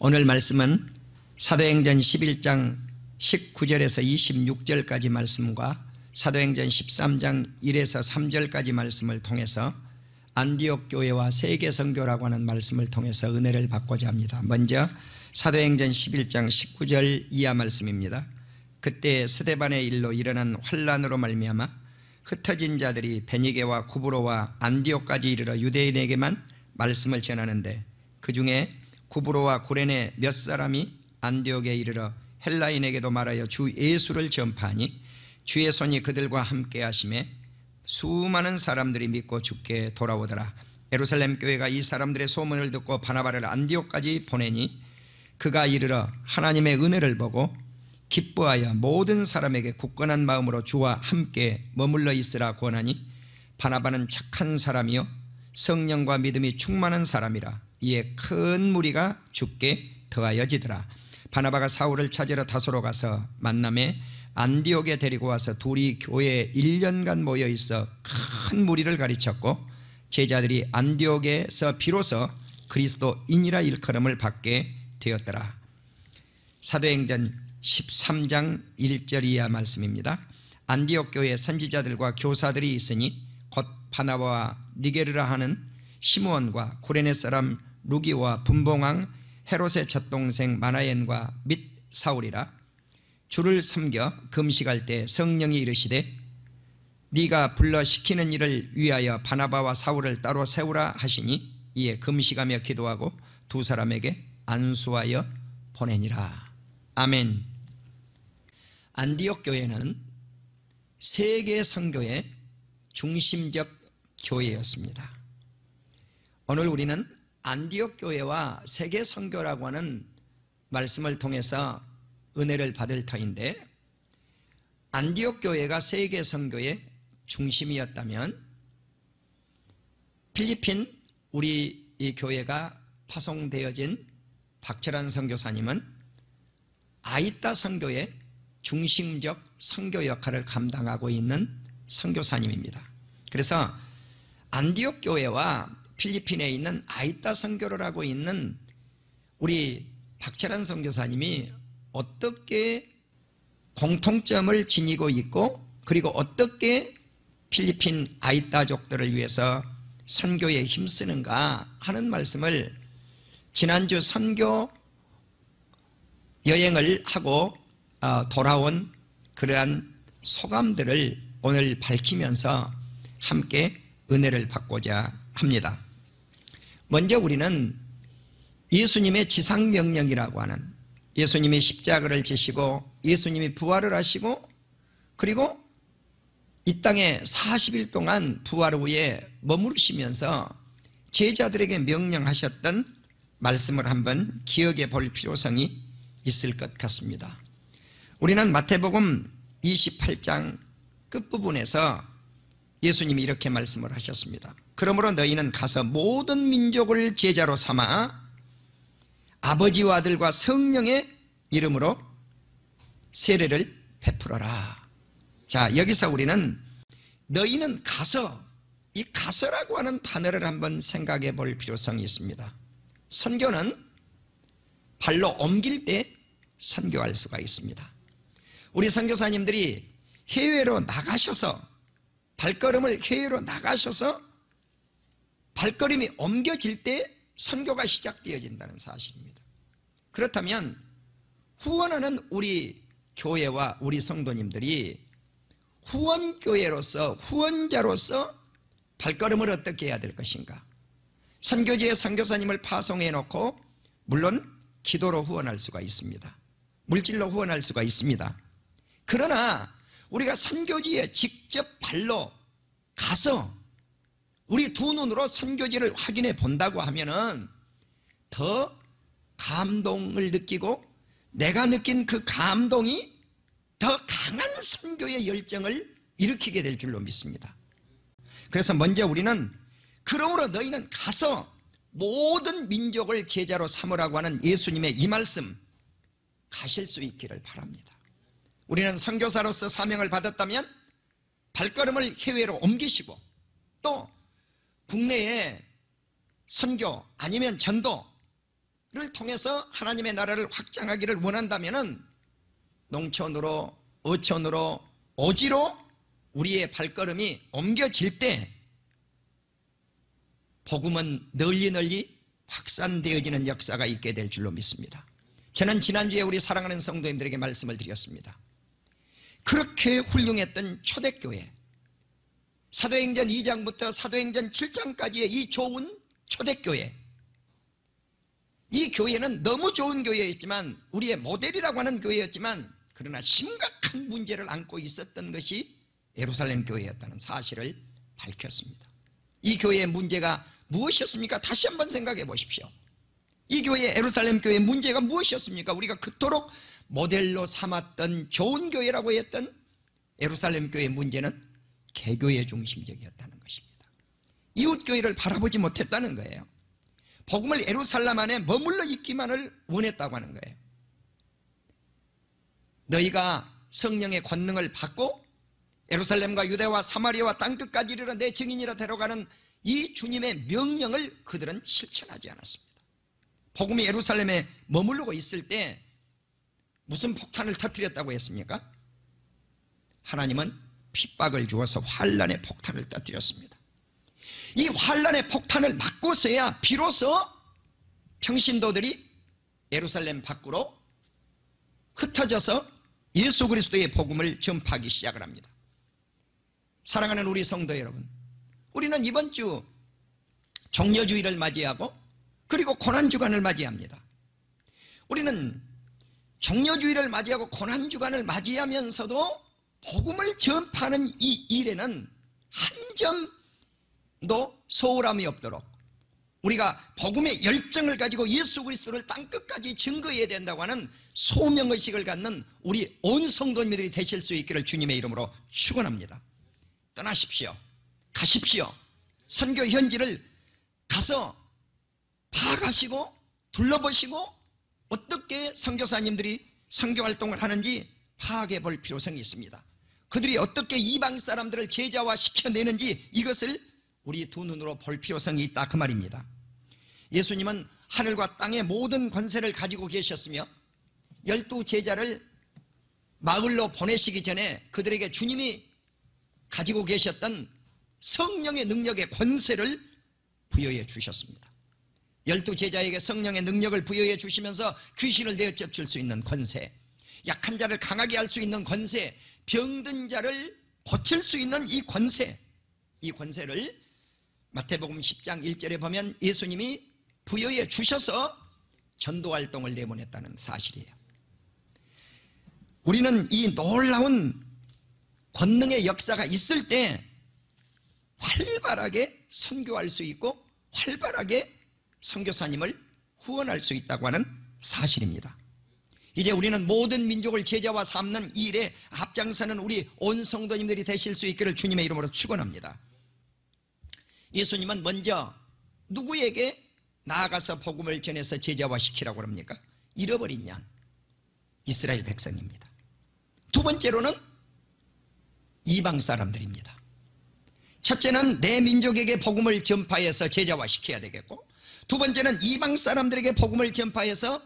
오늘 말씀은 사도행전 11장 19절에서 26절까지 말씀과 사도행전 13장 1에서 3절까지 말씀을 통해서 안디옥 교회와 세계 선교라고 하는 말씀을 통해서 은혜를 받고자 합니다. 먼저 사도행전 11장 19절 이하 말씀입니다. 그때 스데반의 일로 일어난 환난으로 말미암아 흩어진 자들이 베니게와 구브로와 안디옥까지 이르러 유대인에게만 말씀을 전하는데 그 중에 구브로와 구레네 몇 사람이 안디옥에 이르러 헬라인에게도 말하여 주 예수를 전파하니 주의 손이 그들과 함께 하심에 수많은 사람들이 믿고 주께 돌아오더라. 예루살렘 교회가 이 사람들의 소문을 듣고 바나바를 안디옥까지 보내니 그가 이르러 하나님의 은혜를 보고 기뻐하여 모든 사람에게 굳건한 마음으로 주와 함께 머물러 있으라 권하니 바나바는 착한 사람이요 성령과 믿음이 충만한 사람이라. 이에 큰 무리가 주께 더하여지더라. 바나바가 사울을 찾으러 다소로 가서 만남에 안디옥에 데리고 와서 둘이 교회에 1년간 모여 있어 큰 무리를 가르쳤고 제자들이 안디옥에서 비로소 그리스도인이라 일컬음을 받게 되었더라. 사도행전 13장 1절 이하 말씀입니다. 안디옥 교회에 선지자들과 교사들이 있으니 곧 바나바와 니게르라 하는 시므온과 구레네 사람 루기와 분봉왕 헤롯의 젖동생 마나엔과 및 사울이라. 주를 섬겨 금식할 때 성령이 이르시되 네가 불러 시키는 일을 위하여 바나바와 사울을 따로 세우라 하시니 이에 금식하며 기도하고 두 사람에게 안수하여 보내니라. 아멘. 안디옥 교회는 세계 선교의 중심적 교회였습니다. 오늘 우리는 안디옥 교회와 세계 선교라고 하는 말씀을 통해서 은혜를 받을 터인데, 안디옥 교회가 세계 선교의 중심이었다면 필리핀 우리 이 교회가 파송되어진 박철환 선교사님은 아이따 선교의 중심적 선교 역할을 감당하고 있는 선교사님입니다. 그래서 안디옥 교회와 필리핀에 있는 아이따 선교를 하고 있는 우리 박철환 선교사님이 어떻게 공통점을 지니고 있고 그리고 어떻게 필리핀 아이따족들을 위해서 선교에 힘쓰는가 하는 말씀을 지난주 선교 여행을 하고 돌아온 그러한 소감들을 오늘 밝히면서 함께 은혜를 받고자 합니다. 먼저 우리는 예수님의 지상명령이라고 하는, 예수님이 십자가를 지시고 예수님이 부활을 하시고 그리고 이 땅에 40일 동안 부활 후에 머무르시면서 제자들에게 명령하셨던 말씀을 한번 기억해 볼 필요성이 있을 것 같습니다. 우리는 마태복음 28장 끝부분에서 예수님이 이렇게 말씀을 하셨습니다. 그러므로 너희는 가서 모든 민족을 제자로 삼아 아버지와 아들과 성령의 이름으로 세례를 베풀어라. 자, 여기서 우리는 너희는 가서, 이 가서라고 하는 단어를 한번 생각해 볼 필요성이 있습니다. 선교는 발로 옮길 때 선교할 수가 있습니다. 우리 선교사님들이 해외로 나가셔서, 발걸음을 해외로 나가셔서 발걸음이 옮겨질 때 선교가 시작되어진다는 사실입니다. 그렇다면 후원하는 우리 교회와 우리 성도님들이 후원교회로서, 후원자로서 발걸음을 어떻게 해야 될 것인가? 선교지에 선교사님을 파송해 놓고 물론 기도로 후원할 수가 있습니다. 물질로 후원할 수가 있습니다. 그러나 우리가 선교지에 직접 발로 가서 우리 두 눈으로 선교지를 확인해 본다고 하면은 더 감동을 느끼고 내가 느낀 그 감동이 더 강한 선교의 열정을 일으키게 될 줄로 믿습니다. 그래서 먼저 우리는 그러므로 너희는 가서 모든 민족을 제자로 삼으라고 하는 예수님의 이 말씀 가실 수 있기를 바랍니다. 우리는 선교사로서 사명을 받았다면 발걸음을 해외로 옮기시고 또 국내에 선교 아니면 전도 통해서 하나님의 나라를 확장하기를 원한다면은 농촌으로, 어촌으로, 오지로 우리의 발걸음이 옮겨질 때 복음은 널리 확산되어지는 역사가 있게 될 줄로 믿습니다. 저는 지난주에 우리 사랑하는 성도님들에게 말씀을 드렸습니다. 그렇게 훌륭했던 초대교회, 사도행전 2장부터 사도행전 7장까지의 이 좋은 초대교회, 이 교회는 너무 좋은 교회였지만, 우리의 모델이라고 하는 교회였지만, 그러나 심각한 문제를 안고 있었던 것이 예루살렘 교회였다는 사실을 밝혔습니다. 이 교회의 문제가 무엇이었습니까? 다시 한번 생각해 보십시오. 이 교회, 예루살렘 교회의 문제가 무엇이었습니까? 우리가 그토록 모델로 삼았던 좋은 교회라고 했던 예루살렘 교회의 문제는 개교의 중심적이었다는 것입니다. 이웃교회를 바라보지 못했다는 거예요. 복음을 예루살렘 안에 머물러 있기만을 원했다고 하는 거예요. 너희가 성령의 권능을 받고 예루살렘과 유대와 사마리아와 땅끝까지 이르러 내 증인이라 데려가는 이 주님의 명령을 그들은 실천하지 않았습니다. 복음이 예루살렘에 머무르고 있을 때 무슨 폭탄을 터뜨렸다고 했습니까? 하나님은 핍박을 주어서 환난의 폭탄을 터뜨렸습니다. 이 환난의 폭탄을 맞고서야 비로소 평신도들이 예루살렘 밖으로 흩어져서 예수 그리스도의 복음을 전파하기 시작을 합니다. 사랑하는 우리 성도 여러분, 우리는 이번 주 종려주일을 맞이하고 그리고 고난주간을 맞이합니다. 우리는 종려주일을 맞이하고 고난주간을 맞이하면서도 복음을 전파하는 이 일에는 한 점도 소홀함이 없도록 우리가 복음의 열정을 가지고 예수 그리스도를 땅끝까지 증거해야 된다고 하는 소명의식을 갖는 우리 온 성도님들이 되실 수 있기를 주님의 이름으로 축원합니다. 떠나십시오. 가십시오. 선교 현지를 가서 파악하시고 둘러보시고 어떻게 선교사님들이 선교활동을 하는지 파악해 볼 필요성이 있습니다. 그들이 어떻게 이방 사람들을 제자화 시켜내는지 이것을 우리 두 눈으로 볼 필요성이 있다, 그 말입니다. 예수님은 하늘과 땅의 모든 권세를 가지고 계셨으며 12 제자를 마을로 보내시기 전에 그들에게 주님이 가지고 계셨던 성령의 능력의 권세를 부여해 주셨습니다. 12 제자에게 성령의 능력을 부여해 주시면서 귀신을 내어쫓을 수 있는 권세, 약한 자를 강하게 할 수 있는 권세, 병든 자를 고칠 수 있는 이 권세, 이 권세를 마태복음 10장 1절에 보면 예수님이 부여해 주셔서 전도활동을 내보냈다는 사실이에요. 우리는 이 놀라운 권능의 역사가 있을 때 활발하게 선교할 수 있고 활발하게 선교사님을 후원할 수 있다고 하는 사실입니다. 이제 우리는 모든 민족을 제자와 삼는 이 일에 앞장서는 우리 온 성도님들이 되실 수 있기를 주님의 이름으로 축원합니다. 예수님은 먼저 누구에게 나아가서 복음을 전해서 제자화시키라고 합니까? 잃어버린 양, 이스라엘 백성입니다. 두 번째로는 이방 사람들입니다. 첫째는 내 민족에게 복음을 전파해서 제자화시켜야 되겠고, 두 번째는 이방 사람들에게 복음을 전파해서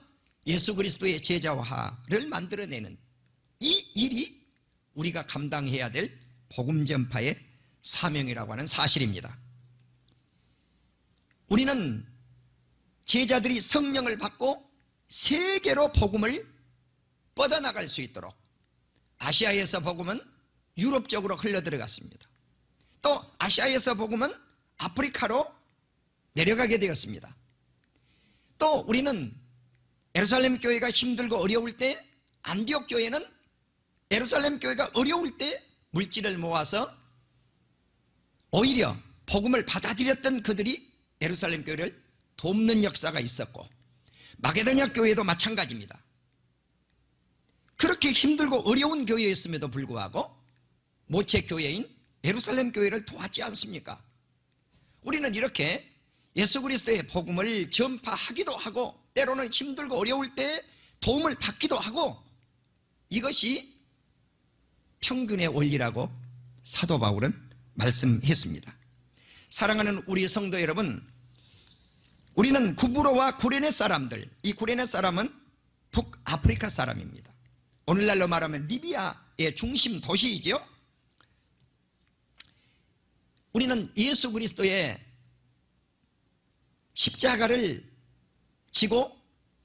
예수 그리스도의 제자화를 만들어내는 이 일이 우리가 감당해야 될 복음 전파의 사명이라고 하는 사실입니다. 우리는 제자들이 성령을 받고 세계로 복음을 뻗어나갈 수 있도록 아시아에서 복음은 유럽 쪽으로 흘러들어갔습니다. 또 아시아에서 복음은 아프리카로 내려가게 되었습니다. 또 우리는 예루살렘 교회가 힘들고 어려울 때 안디옥 교회는 예루살렘 교회가 어려울 때 물질을 모아서 오히려 복음을 받아들였던 그들이 예루살렘 교회를 돕는 역사가 있었고, 마게도냐 교회도 마찬가지입니다. 그렇게 힘들고 어려운 교회였음에도 불구하고 모체 교회인 예루살렘 교회를 도왔지 않습니까? 우리는 이렇게 예수 그리스도의 복음을 전파하기도 하고 때로는 힘들고 어려울 때 도움을 받기도 하고, 이것이 평균의 원리라고 사도 바울은 말씀했습니다. 사랑하는 우리 성도 여러분, 우리는 구브로와 구레네 사람들, 이 구레네 사람은 북아프리카 사람입니다. 오늘날로 말하면 리비아의 중심 도시이죠. 우리는 예수 그리스도의 십자가를 지고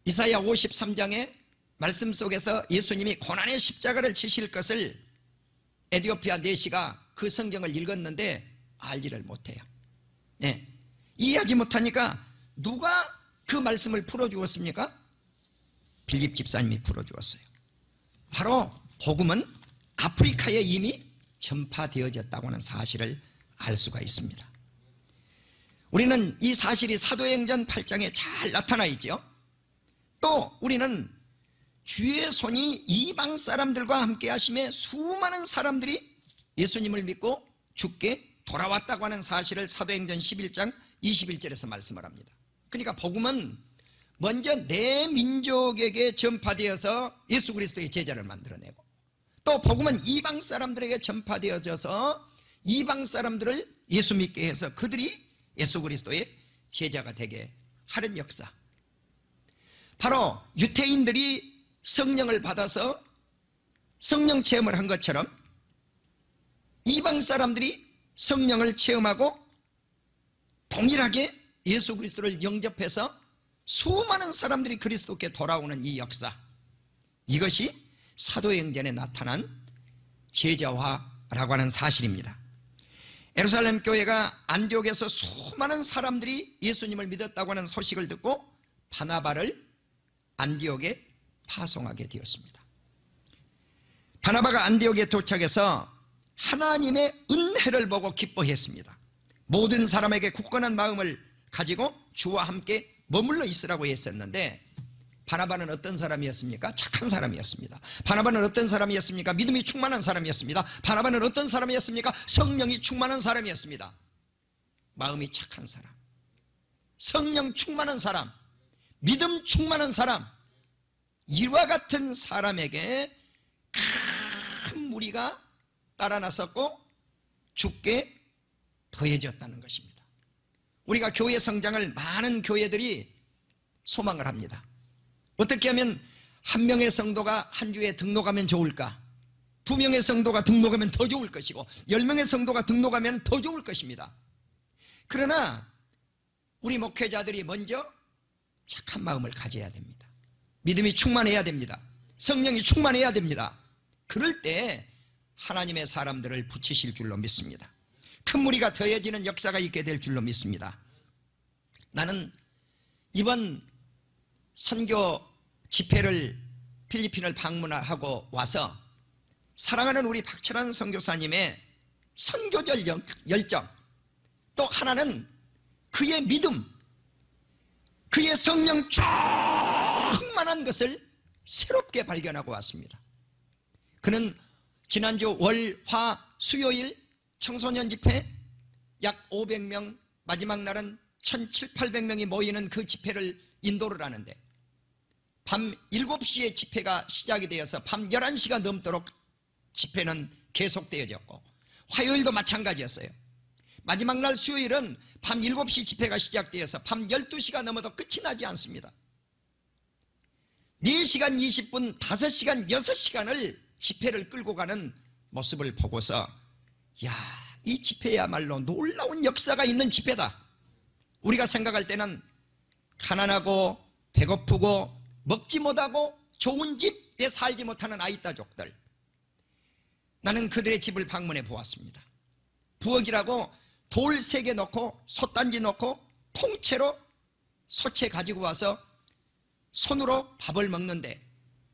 이사야 53장의 말씀 속에서 예수님이 고난의 십자가를 지실 것을 에티오피아 내시가 그 성경을 읽었는데 알지를 못해요. 네. 이해하지 못하니까 누가 그 말씀을 풀어주었습니까? 빌립 집사님이 풀어주었어요. 바로 복음은 아프리카에 이미 전파되어졌다고 하는 사실을 알 수가 있습니다. 우리는 이 사실이 사도행전 8장에 잘 나타나 있죠. 또 우리는 주의 손이 이방 사람들과 함께 하심에 수많은 사람들이 예수님을 믿고 주께 돌아왔다고 하는 사실을 사도행전 11장 21절에서 말씀을 합니다. 그러니까 복음은 먼저 내 민족에게 전파되어서 예수 그리스도의 제자를 만들어내고, 또 복음은 이방 사람들에게 전파되어져서 이방 사람들을 예수 믿게 해서 그들이 예수 그리스도의 제자가 되게 하는 역사. 바로 유태인들이 성령을 받아서 성령 체험을 한 것처럼 이방 사람들이 성령을 체험하고 동일하게 예수 그리스도를 영접해서 수많은 사람들이 그리스도께 돌아오는 이 역사, 이것이 사도행전에 나타난 제자화라고 하는 사실입니다. 예루살렘 교회가 안디옥에서 수많은 사람들이 예수님을 믿었다고 하는 소식을 듣고 바나바를 안디옥에 파송하게 되었습니다. 바나바가 안디옥에 도착해서 하나님의 은혜를 보고 기뻐했습니다. 모든 사람에게 굳건한 마음을 가지고 주와 함께 머물러 있으라고 했었는데, 바나바는 어떤 사람이었습니까? 착한 사람이었습니다. 바나바는 어떤 사람이었습니까? 믿음이 충만한 사람이었습니다. 바나바는 어떤 사람이었습니까? 성령이 충만한 사람이었습니다. 마음이 착한 사람, 성령 충만한 사람, 믿음 충만한 사람, 이와 같은 사람에게 큰 무리가 따라 나섰고 주께 더해졌다는 것입니다. 우리가 교회 성장을 많은 교회들이 소망을 합니다. 어떻게 하면 한 명의 성도가 한 주에 등록하면 좋을까? 2명의 성도가 등록하면 더 좋을 것이고 10명의 성도가 등록하면 더 좋을 것입니다. 그러나 우리 목회자들이 먼저 착한 마음을 가져야 됩니다. 믿음이 충만해야 됩니다. 성령이 충만해야 됩니다. 그럴 때 하나님의 사람들을 붙이실 줄로 믿습니다. 큰 무리가 더해지는 역사가 있게 될 줄로 믿습니다. 나는 이번 선교 집회를 필리핀을 방문하고 와서 사랑하는 우리 박철환 선교사님의 선교적 열정, 또 하나는 그의 믿음, 그의 성령 충만한 것을 새롭게 발견하고 왔습니다. 그는 지난주 월, 화, 수요일 청소년 집회 약 500명, 마지막 날은 1700, 800명이 모이는 그 집회를 인도를 하는데 밤 7시에 집회가 시작이 되어서 밤 11시가 넘도록 집회는 계속되어졌고, 화요일도 마찬가지였어요. 마지막 날 수요일은 밤 7시 집회가 시작되어서 밤 12시가 넘어도 끝이 나지 않습니다. 4시간 20분, 5시간, 6시간을 집회를 끌고 가는 모습을 보고서 야, 이 집회야말로 놀라운 역사가 있는 집회다. 우리가 생각할 때는 가난하고 배고프고 먹지 못하고 좋은 집에 살지 못하는 아이따족들, 나는 그들의 집을 방문해 보았습니다. 부엌이라고 돌 3개 놓고 솥단지 놓고 통째로 소채 가지고 와서 손으로 밥을 먹는데,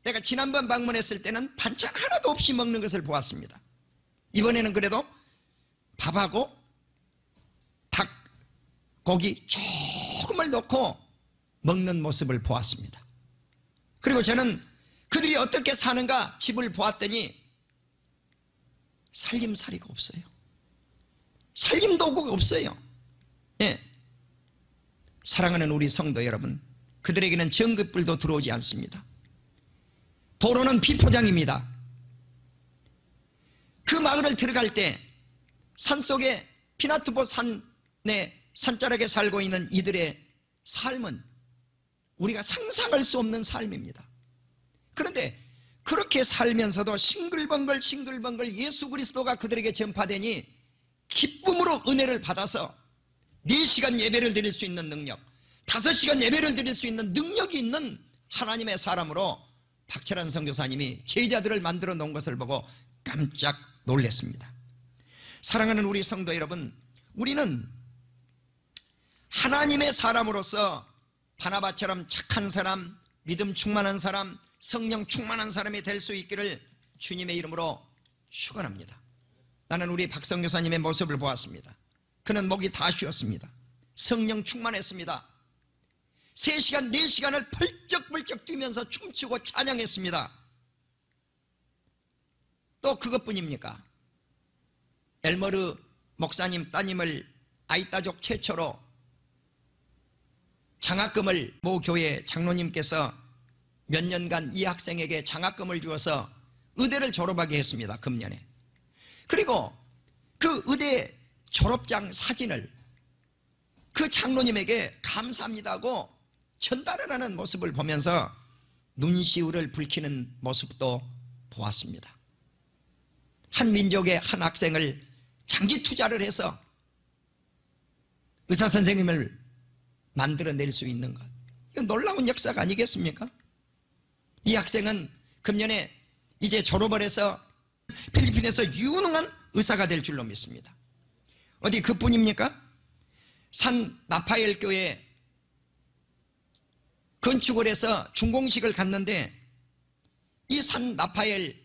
내가 지난번 방문했을 때는 반찬 하나도 없이 먹는 것을 보았습니다. 이번에는 그래도 밥하고 닭고기 조금을 넣고 먹는 모습을 보았습니다. 그리고 저는 그들이 어떻게 사는가 집을 보았더니 살림살이가 없어요. 살림도구가 없어요. 예. 사랑하는 우리 성도 여러분, 그들에게는 전깃불도 들어오지 않습니다. 도로는 비포장입니다. 그 마을을 들어갈 때 산속에 피나투보 산의 산자락에 살고 있는 이들의 삶은 우리가 상상할 수 없는 삶입니다. 그런데 그렇게 살면서도 싱글벙글 예수 그리스도가 그들에게 전파되니 기쁨으로 은혜를 받아서 4시간 예배를 드릴 수 있는 능력, 5시간 예배를 드릴 수 있는 능력이 있는 하나님의 사람으로 박철환 선교사님이 제자들을 만들어 놓은 것을 보고 깜짝 놀랐습니다. 사랑하는 우리 성도 여러분, 우리는 하나님의 사람으로서 바나바처럼 착한 사람, 믿음 충만한 사람, 성령 충만한 사람이 될 수 있기를 주님의 이름으로 축원합니다. 나는 우리 박 선교사님의 모습을 보았습니다. 그는 목이 다 쉬었습니다. 성령 충만했습니다. 3시간 4시간을 펄쩍펄쩍 뛰면서 춤추고 찬양했습니다. 또 그것뿐입니까? 엘머르 목사님 따님을 아이따족 최초로 장학금을 모 교회 장로님께서 몇 년간 이 학생에게 장학금을 주어서 의대를 졸업하게 했습니다. 금년에. 그리고 그 의대 졸업장 사진을 그 장로님에게 감사합니다고 전달을 하는 모습을 보면서 눈시울을 붉히는 모습도 보았습니다. 한 민족의 한 학생을 장기 투자를 해서 의사 선생님을 만들어낼 수 있는 것, 이건 놀라운 역사가 아니겠습니까? 이 학생은 금년에 이제 졸업을 해서 필리핀에서 유능한 의사가 될 줄로 믿습니다. 어디 그뿐입니까? 산 나파엘 교회 건축을 해서 준공식을 갔는데 이 산 나파엘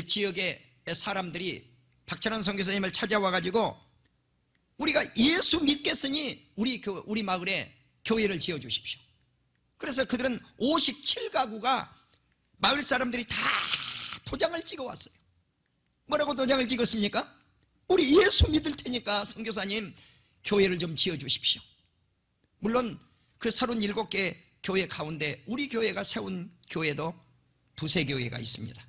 지역의 사람들이 박철환 선교사님을 찾아와 가지고 우리가 예수 믿겠으니 우리 마을에 교회를 지어 주십시오. 그래서 그들은 57가구가 마을 사람들이 다 도장을 찍어 왔어요. 뭐라고 도장을 찍었습니까? 우리 예수 믿을 테니까 선교사님 교회를 좀 지어 주십시오. 물론 그 37개 교회 가운데 우리 교회가 세운 교회도 2-3 교회가 있습니다.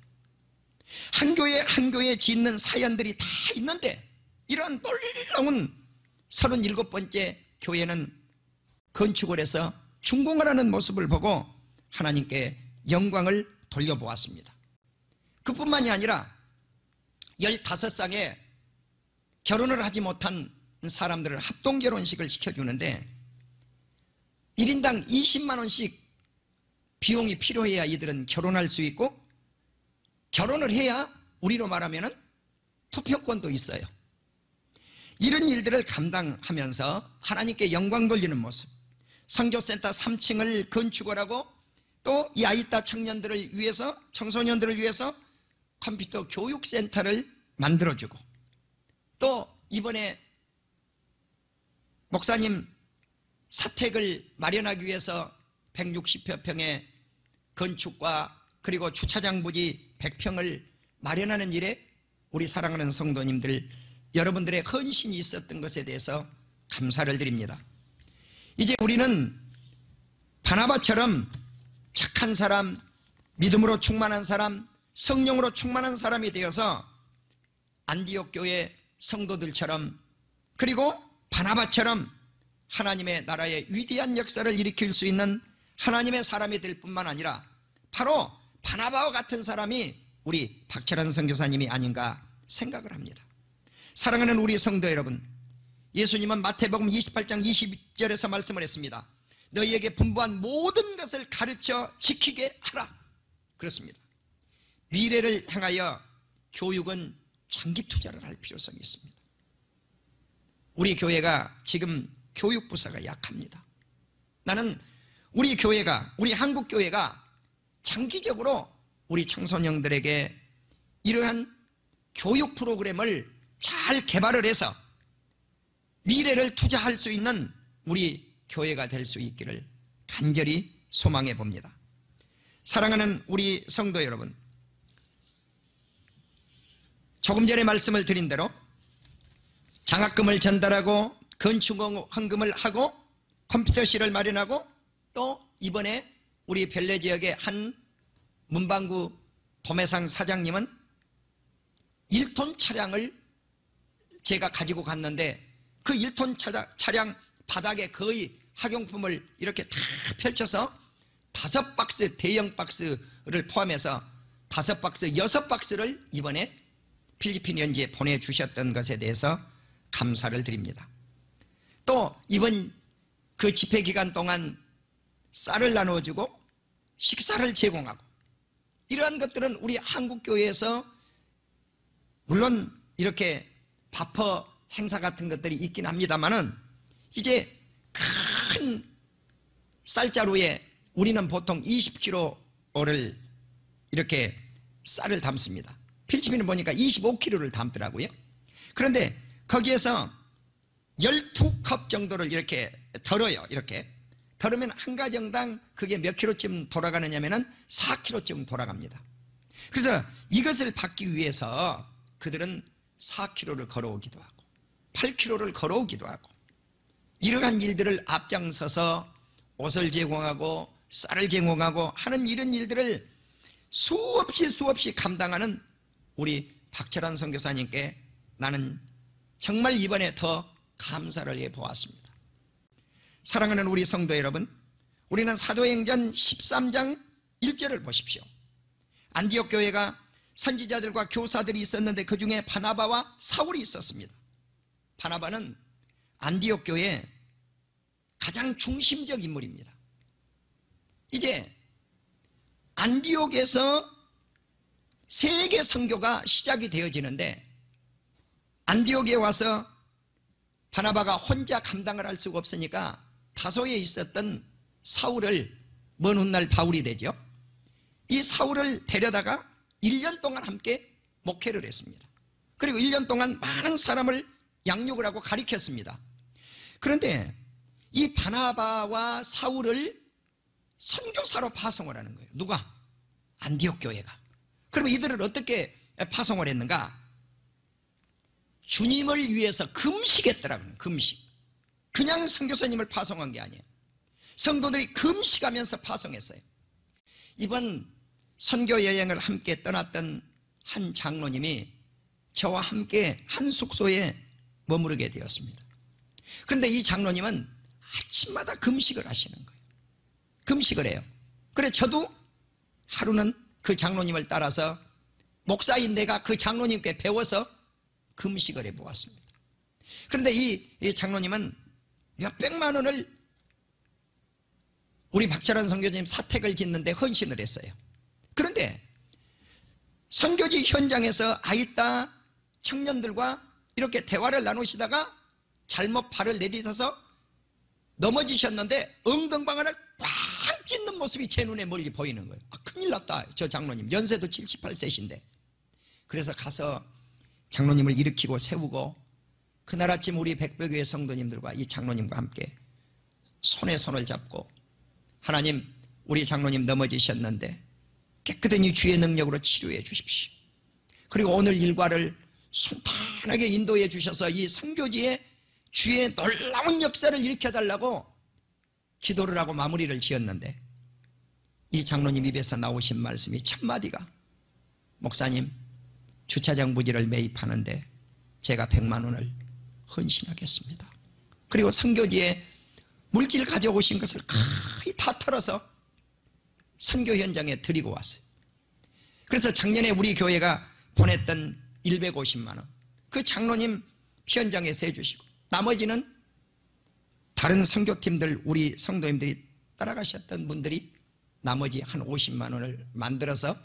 한 교회 짓는 사연들이 다 있는데 이런 놀라운 37번째 교회는 건축을 해서 준공을 하는 모습을 보고 하나님께 영광을 돌려보았습니다. 그뿐만이 아니라 15쌍에 결혼을 하지 못한 사람들을 합동결혼식을 시켜주는데 1인당 20만 원씩 비용이 필요해야 이들은 결혼할 수 있고, 결혼을 해야 우리로 말하면 투표권도 있어요. 이런 일들을 감당하면서 하나님께 영광 돌리는 모습, 선교센터 3층을 건축을 하고 또 이 아이따 청년들을 위해서, 청소년들을 위해서 컴퓨터 교육센터를 만들어주고, 또 이번에 목사님 사택을 마련하기 위해서 160여 평의 건축과 그리고 주차장 부지 100평을 마련하는 일에 우리 사랑하는 성도님들, 여러분들의 헌신이 있었던 것에 대해서 감사를 드립니다. 이제 우리는 바나바처럼 착한 사람, 믿음으로 충만한 사람, 성령으로 충만한 사람이 되어서 안디옥 교회 성도들처럼, 그리고 바나바처럼 하나님의 나라의 위대한 역사를 일으킬 수 있는 하나님의 사람이 될 뿐만 아니라 바로 바나바와 같은 사람이 우리 박철환 선교사님이 아닌가 생각을 합니다. 사랑하는 우리 성도 여러분, 예수님은 마태복음 28장 20절에서 말씀을 했습니다. 너희에게 분부한 모든 것을 가르쳐 지키게 하라. 그렇습니다. 미래를 향하여 교육은 장기 투자를 할 필요성이 있습니다. 우리 교회가 지금 교육 부서가 약합니다. 나는 우리 교회가, 우리 한국 교회가 장기적으로 우리 청소년들에게 이러한 교육 프로그램을 잘 개발을 해서 미래를 투자할 수 있는 우리 교회가 될 수 있기를 간절히 소망해 봅니다. 사랑하는 우리 성도 여러분, 조금 전에 말씀을 드린 대로 장학금을 전달하고 건축 헌금을 하고 컴퓨터실을 마련하고, 또 이번에 우리 별내 지역의 한 문방구 도매상 사장님은 1톤 차량을 제가 가지고 갔는데 그 1톤 차량 바닥에 거의 학용품을 이렇게 다 펼쳐서 5박스, 대형 박스를 포함해서 5박스, 6박스를 이번에 필리핀 현지에 보내주셨던 것에 대해서 감사를 드립니다. 또 이번 그 집회 기간 동안 쌀을 나누어주고 식사를 제공하고, 이러한 것들은 우리 한국교회에서 물론 이렇게 바퍼 행사 같은 것들이 있긴 합니다만은, 이제 큰 쌀자루에 우리는 보통 20kg를 이렇게 쌀을 담습니다. 필리핀은 보니까 25kg를 담더라고요. 그런데 거기에서 12컵 정도를 이렇게 덜어요. 이렇게 덜으면 한 가정당 그게 몇 킬로쯤 돌아가느냐면은 4kg쯤 돌아갑니다. 그래서 이것을 받기 위해서 그들은 4kg를 걸어오기도 하고 8kg를 걸어오기도 하고, 이러한 일들을 앞장서서 옷을 제공하고 쌀을 제공하고 하는 이런 일들을 수없이 감당하는 우리 박철환 선교사님께 나는 정말 이번에 더 감사를 해보았습니다. 사랑하는 우리 성도 여러분, 우리는 사도행전 13장 1절을 보십시오. 안디옥 교회가 선지자들과 교사들이 있었는데 그 중에 바나바와 사울이 있었습니다. 바나바는 안디옥 교회의 가장 중심적 인물입니다. 이제 안디옥에서 세계 선교가 시작이 되어지는데, 안디옥에 와서 바나바가 혼자 감당을 할 수가 없으니까 다소에 있었던 사울을, 먼 훗날 바울이 되죠. 이 사울을 데려다가 1년 동안 함께 목회를 했습니다. 그리고 1년 동안 많은 사람을 양육을 하고 가르쳤습니다. 그런데 이 바나바와 사울을 선교사로 파송을 하는 거예요. 누가? 안디옥 교회가. 그러면 이들을 어떻게 파송을 했는가? 주님을 위해서 금식했더라고요. 금식. 그냥 선교사님을 파송한 게 아니에요. 성도들이 금식하면서 파송했어요. 이번 선교 여행을 함께 떠났던 한 장로님이 저와 함께 한 숙소에 머무르게 되었습니다. 그런데 이 장로님은 아침마다 금식을 하시는 거예요. 금식을 해요. 그래 저도 하루는 그 장로님을 따라서, 목사인 내가 그 장로님께 배워서 금식을 해보았습니다. 그런데 이 장로님은 몇백만 원을 우리 박철환 선교사님 사택을 짓는데 헌신을 했어요. 그런데 선교지 현장에서 아이따 청년들과 이렇게 대화를 나누시다가 잘못 발을 내딛어서 넘어지셨는데 엉덩방아를 꽉 찢는 모습이 제 눈에 멀리 보이는 거예요. 아, 큰일 났다. 저 장로님 연세도 78세신데. 그래서 가서 장로님을 일으키고 세우고, 그날 아침 우리 백백교회 성도님들과 이 장로님과 함께 손에 손을 잡고, 하나님 우리 장로님 넘어지셨는데 깨끗한 주의 능력으로 치료해 주십시오. 그리고 오늘 일과를 순탄하게 인도해 주셔서 이 선교지에 주의 놀라운 역사를 일으켜달라고 기도를 하고 마무리를 지었는데, 이 장로님 입에서 나오신 말씀이 첫 마디가, 목사님 주차장 부지를 매입하는데 제가 100만 원을 헌신하겠습니다. 그리고 선교지에 물질 가져오신 것을 거의 다 털어서 선교 현장에 드리고 왔어요. 그래서 작년에 우리 교회가 보냈던 150만 원, 그 장로님 현장에서 해주시고, 나머지는 다른 선교팀들, 우리 성도님들이 따라가셨던 분들이 나머지 한 50만 원을 만들어서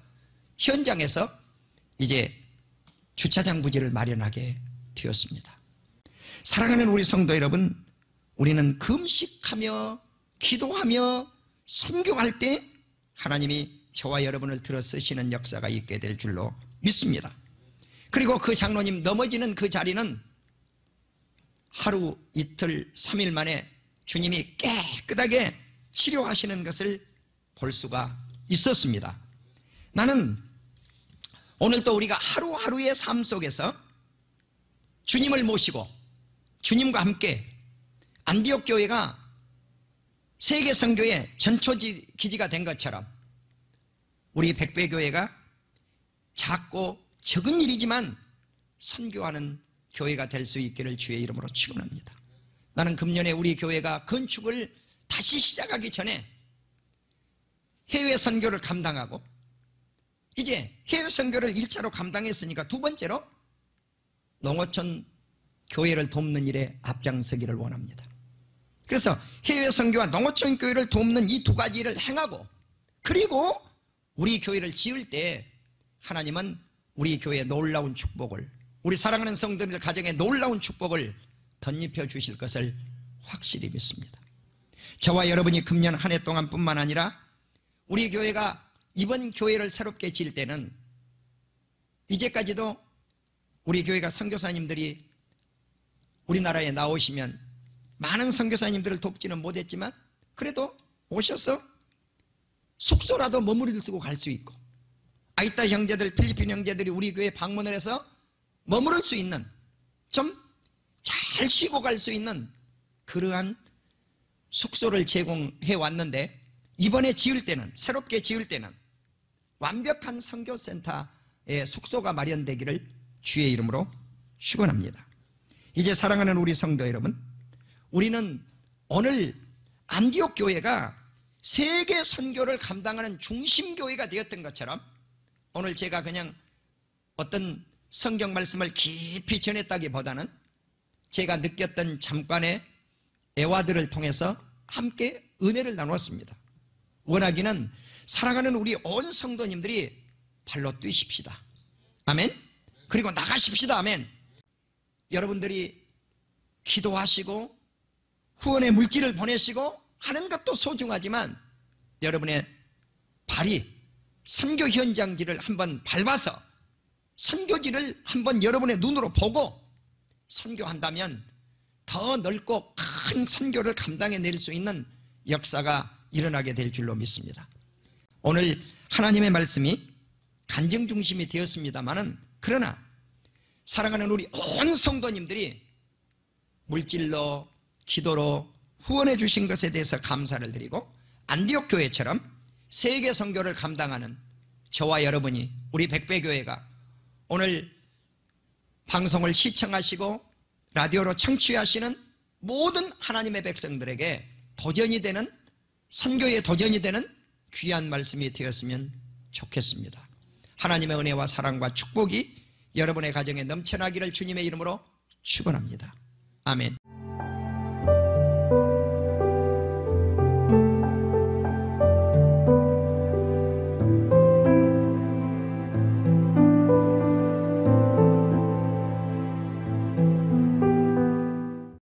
현장에서 이제 주차장 부지를 마련하게 되었습니다. 사랑하는 우리 성도 여러분, 우리는 금식하며 기도하며 선교할 때 하나님이 저와 여러분을 들어 쓰시는 역사가 있게 될 줄로 믿습니다. 그리고 그 장로님 넘어지는 그 자리는 하루, 이틀, 3일 만에 주님이 깨끗하게 치료하시는 것을 볼 수가 있었습니다. 나는 오늘도 우리가 하루하루의 삶 속에서 주님을 모시고 주님과 함께 안디옥 교회가 세계 선교의 전초기지가 된 것처럼 우리 백배교회가 작고 적은 일이지만 선교하는 교회가 될 수 있기를 주의 이름으로 축원합니다. 나는 금년에 우리 교회가 건축을 다시 시작하기 전에 해외 선교를 감당하고, 이제 해외 선교를 1차로 감당했으니까 두 번째로 농어촌 교회를 돕는 일에 앞장서기를 원합니다. 그래서 해외 선교와 농어촌 교회를 돕는 이 두 가지 일을 행하고, 그리고 우리 교회를 지을 때 하나님은 우리 교회에 놀라운 축복을, 우리 사랑하는 성도들 가정에 놀라운 축복을 덧입혀 주실 것을 확실히 믿습니다. 저와 여러분이 금년 한 해 동안 뿐만 아니라 우리 교회가 이번 교회를 새롭게 지을 때는, 이제까지도 우리 교회가 선교사님들이 우리나라에 나오시면 많은 선교사님들을 돕지는 못했지만, 그래도 오셔서 숙소라도 머무를 쓰고 갈 수 있고, 아이타 형제들, 필리핀 형제들이 우리 교회에 방문을 해서 머무를 수 있는, 좀 잘 쉬고 갈 수 있는 그러한 숙소를 제공해 왔는데, 이번에 지을 때는, 새롭게 지을 때는 완벽한 선교센터의 숙소가 마련되기를 주의 이름으로 축원합니다. 이제 사랑하는 우리 성도 여러분, 우리는 오늘 안디옥 교회가 세계 선교를 감당하는 중심 교회가 되었던 것처럼, 오늘 제가 그냥 어떤 성경 말씀을 깊이 전했다기보다는 제가 느꼈던 잠깐의 애화들을 통해서 함께 은혜를 나눴습니다. 원하기는 사랑하는 우리 온 성도님들이 발로 뛰십시다. 아멘. 그리고 나가십시다. 아멘. 여러분들이 기도하시고 후원의 물질을 보내시고 하는 것도 소중하지만, 여러분의 발이 선교 현장지를 한번 밟아서 선교지를 한번 여러분의 눈으로 보고 선교한다면 더 넓고 큰 선교를 감당해낼 수 있는 역사가 일어나게 될 줄로 믿습니다. 오늘 하나님의 말씀이 간증 중심이 되었습니다마는, 그러나 사랑하는 우리 온 성도님들이 물질로, 기도로 후원해 주신 것에 대해서 감사를 드리고, 안디옥 교회처럼 세계 선교를 감당하는 저와 여러분이, 우리 백배교회가 오늘 방송을 시청하시고 라디오로 청취하시는 모든 하나님의 백성들에게 도전이 되는, 선교의 도전이 되는 귀한 말씀이 되었으면 좋겠습니다. 하나님의 은혜와 사랑과 축복이 여러분의 가정에 넘쳐나기를 주님의 이름으로 축원합니다. 아멘.